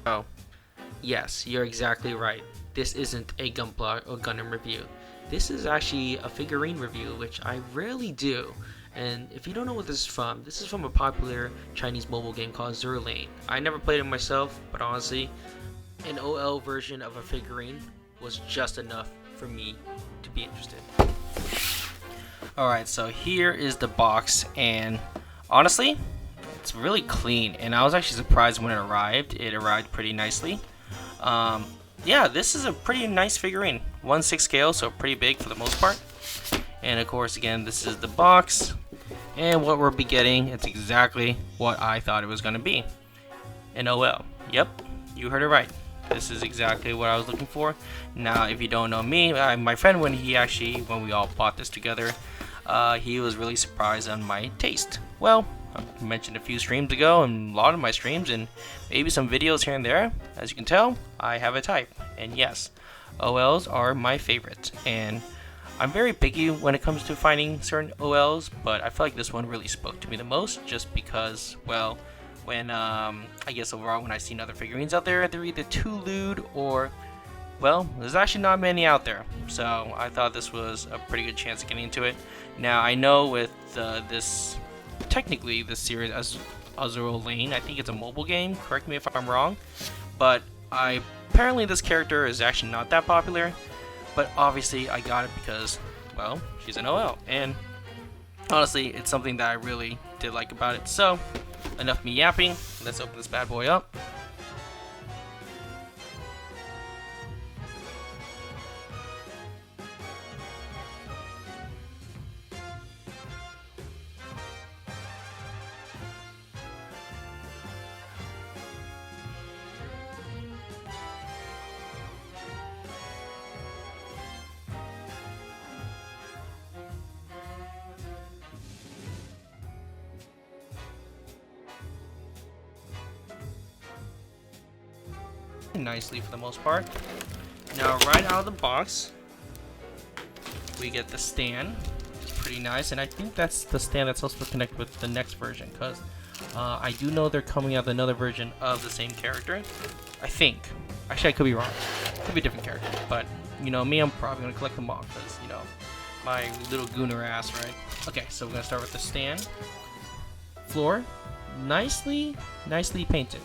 Oh, yes, you're exactly right. This isn't a Gunpla or Gundam review. This is actually a figurine review, which I rarely do. And if you don't know what this is from a popular Chinese mobile game called Azur. I never played it myself, but honestly, an OL version of a figurine was just enough for me to be interested. Alright, so here is the box, and honestly, it's really clean, and I was actually surprised when it arrived. It arrived pretty nicely. Um, yeah, this is a pretty nice figurine. 1/6 scale, so pretty big for the most part. And of course, again, this is the box. And what we'll be getting, it's exactly what I thought it was going to be. An OL. Yep, you heard it right. This is exactly what I was looking for. Now, if you don't know me, my friend, when we all bought this together, he was really surprised on my taste. Well, I mentioned a few streams ago, and a lot of my streams, and maybe some videos here and there. As you can tell, I have a type. And yes, OLs are my favorite. And I'm very picky when it comes to finding certain OLs, but I feel like this one really spoke to me the most, just because, well, when I guess overall when I've seen other figurines out there, they're either too lewd or, well, there's actually not many out there. So I thought this was a pretty good chance of getting into it. Now I know with technically this series as Azur Lane, I think it's a mobile game. Correct me if I'm wrong, but apparently this character is actually not that popular. But obviously I got it because, well, she's an OL, and honestly, it's something that I really did like about it. So, enough me yapping. Let's open this bad boy up. Nicely for the most part. Now, right out of the box, we get the stand, which is pretty nice, and I think that's the stand that's supposed to connect with the next version, because I do know they're coming out with another version of the same character. I think. Actually, I could be wrong. It could be a different character, but you know me, I'm probably gonna collect them all because you know my little gooner ass, right? Okay, so we're gonna start with the stand. Floor, nicely painted.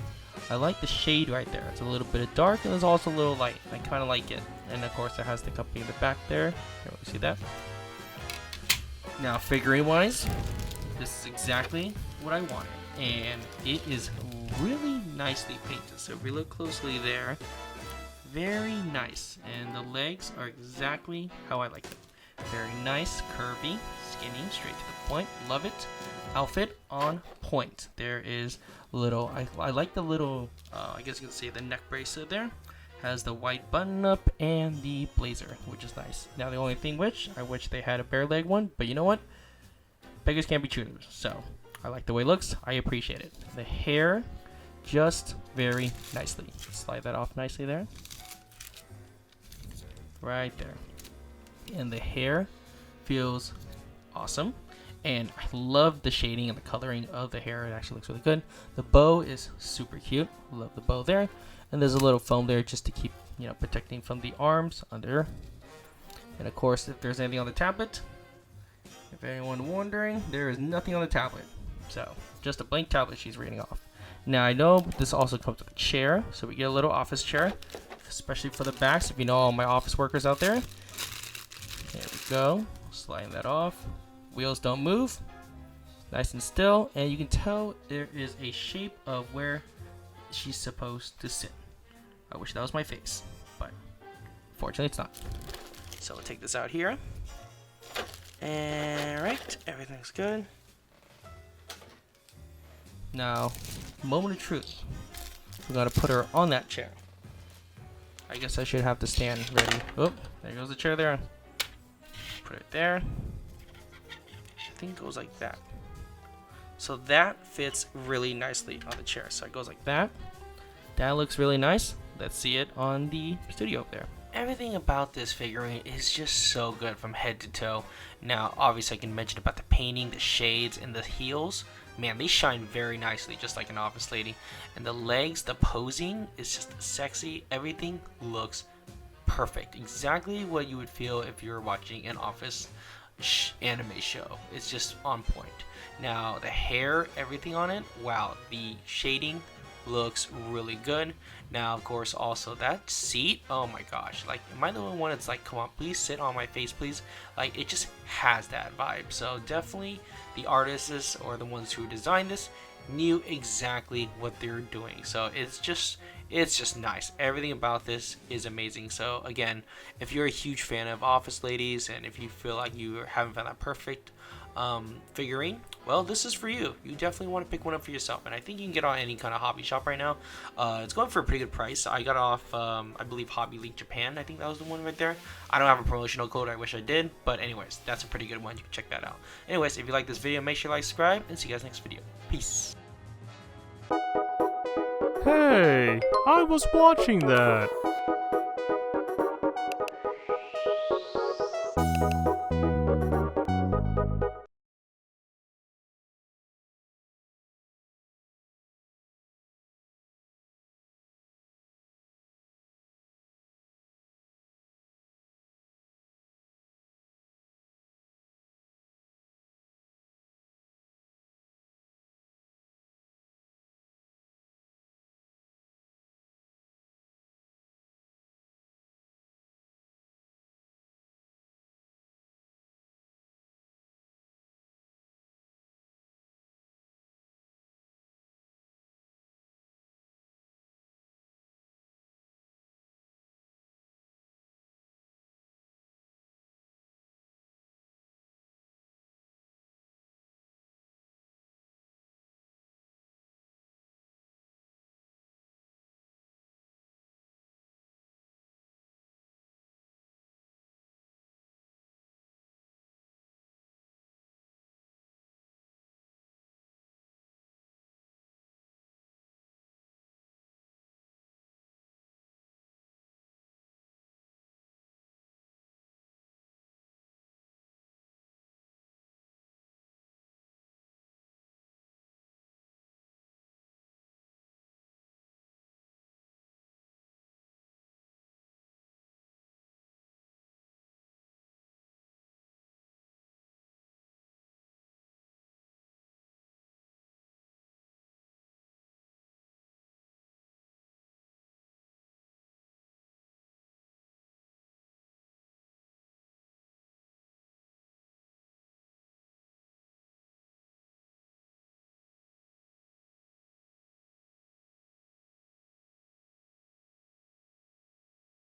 I like the shade right there. It's a little bit of dark and there's also a little light. I kind of like it. And of course it has the company in the back there. Here, you see that? Now figurine wise, this is exactly what I wanted. And it is really nicely painted. So if we look closely there, very nice. And the legs are exactly how I like them. Very nice, curvy, skinny, straight to the point. Love it. Outfit on point. There is little, I like the little, I guess you can say the neck bracelet there. Has the white button up and the blazer, which is nice. Now the only thing I wish they had a bare leg one, but you know what? Beggars can't be choosers. So I like the way it looks. I appreciate it. The hair, just very nicely. Slide that off nicely there. Right there. And the hair feels awesome. And I love the shading and the coloring of the hair. It actually looks really good. The bow is super cute. Love the bow there. And there's a little foam there just to keep, you know, protecting from the arms under. And of course, if there's anything on the tablet, if anyone wondering, there is nothing on the tablet. So just a blank tablet she's reading off. Now I know this also comes with a chair, so we get a little office chair, especially for the backs. If you know all my office workers out there. There we go. Sliding that off. Wheels don't move, nice and still, and you can tell there is a shape of where she's supposed to sit. I wish that was my face, but fortunately it's not. So we'll take this out here, and right, everything's good. Now, moment of truth. We're gonna put her on that chair. I guess I should have the stand ready. Oh, there goes the chair there. Put it there. I think it goes like that. So that fits really nicely on the chair. So it goes like that. That looks really nice. Let's see it on the studio up there. Everything about this figurine is just so good from head to toe. Now, obviously I can mention about the painting, the shades, and the heels. man, they shine very nicely, just like an office lady. And the legs, the posing is just sexy. Everything looks perfect. Exactly what you would feel if you were watching an office anime show. It's just on point. Now, the hair, everything on it, wow, the shading looks really good. Now, of course, also that seat, oh my gosh, like, am I the only one that's like, come on, please sit on my face, please? Like, it just has that vibe. So definitely the artists or the ones who designed this knew exactly what they're doing. So it's just nice. Everything about this is amazing. So again, if you're a huge fan of Office Ladies and if you feel like you haven't found that perfect figurine, well, this is for you. You definitely want to pick one up for yourself, and I think you can get on any kind of hobby shop right now. It's going for a pretty good price. I got off I believe Hobby League Japan. I think that was the one right there. I don't have a promotional code. I wish I did, but anyways, that's a pretty good one. You can check that out. Anyways, if you like this video, make sure you like, subscribe, and see you guys next video. Peace. Hey, I was watching that.